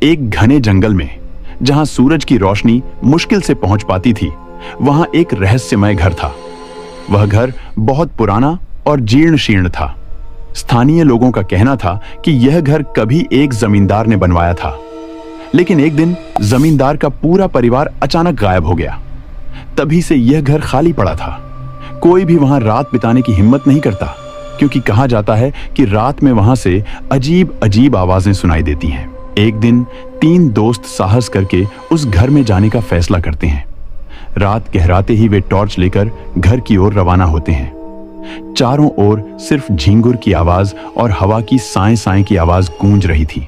एक घने जंगल में, जहां सूरज की रोशनी मुश्किल से पहुंच पाती थी, वहां एक रहस्यमय घर था। वह घर बहुत पुराना और जीर्ण शीर्ण था। स्थानीय लोगों का कहना था कि यह घर कभी एक जमींदार ने बनवाया था, लेकिन एक दिन जमींदार का पूरा परिवार अचानक गायब हो गया। तभी से यह घर खाली पड़ा था। कोई भी वहां रात बिताने की हिम्मत नहीं करता, क्योंकि कहा जाता है कि रात में वहां से अजीब अजीब आवाजें सुनाई देती हैं। एक दिन 3 दोस्त साहस करके उस घर में जाने का फैसला करते हैं। रात गहराते ही वे टॉर्च लेकर घर की ओर रवाना होते हैं। चारों ओर सिर्फ झींगुर की आवाज और हवा की साएं साएं की आवाज गूंज रही थी।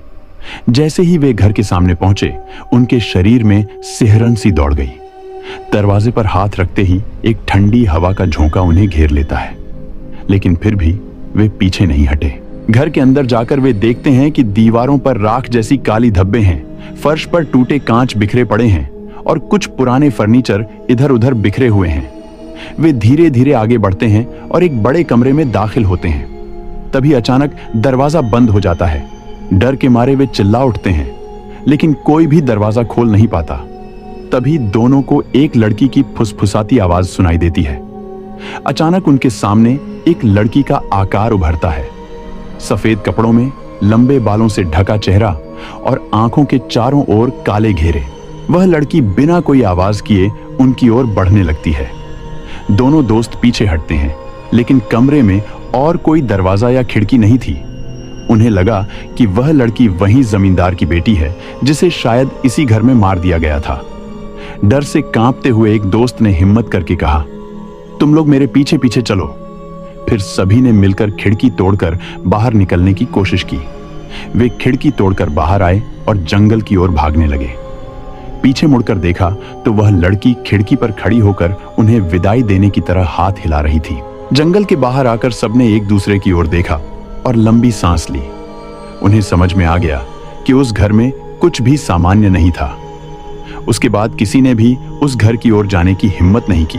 जैसे ही वे घर के सामने पहुंचे, उनके शरीर में सिहरन सी दौड़ गई। दरवाजे पर हाथ रखते ही एक ठंडी हवा का झोंका उन्हें घेर लेता है, लेकिन फिर भी वे पीछे नहीं हटे। घर के अंदर जाकर वे देखते हैं कि दीवारों पर राख जैसी काली धब्बे हैं, फर्श पर टूटे कांच बिखरे पड़े हैं और कुछ पुराने फर्नीचर इधर उधर बिखरे हुए हैं। वे धीरे धीरे आगे बढ़ते हैं और एक बड़े कमरे में दाखिल होते हैं। तभी अचानक दरवाजा बंद हो जाता है। डर के मारे वे चिल्ला उठते हैं, लेकिन कोई भी दरवाजा खोल नहीं पाता। तभी दोनों को एक लड़की की फुसफुसाती आवाज सुनाई देती है। अचानक उनके सामने एक लड़की का आकार उभरता है। सफेद कपड़ों में, लंबे बालों से ढका चेहरा और आंखों के चारों ओर काले घेरे। वह लड़की बिना कोई आवाज किए उनकी ओर बढ़ने लगती है। दोनों दोस्त पीछे हटते हैं, लेकिन कमरे में और कोई दरवाजा या खिड़की नहीं थी। उन्हें लगा कि वह लड़की वही जमींदार की बेटी है, जिसे शायद इसी घर में मार दिया गया था। डर से कांपते हुए एक दोस्त ने हिम्मत करके कहा, तुम लोग मेरे पीछे पीछे चलो। फिर सभी ने मिलकर खिड़की तोड़कर बाहर निकलने की कोशिश की। वे खिड़की तोड़कर बाहर आए और जंगल की ओर भागने लगे। पीछे मुड़कर देखा तो वह लड़की खिड़की पर खड़ी होकर उन्हें विदाई देने की तरह हाथ हिला रही थी। जंगल के बाहर आकर सबने एक दूसरे की ओर देखा और लंबी सांस ली। उन्हें समझ में आ गया कि उस घर में कुछ भी सामान्य नहीं था। उसके बाद किसी ने भी उस घर की ओर जाने की हिम्मत नहीं की।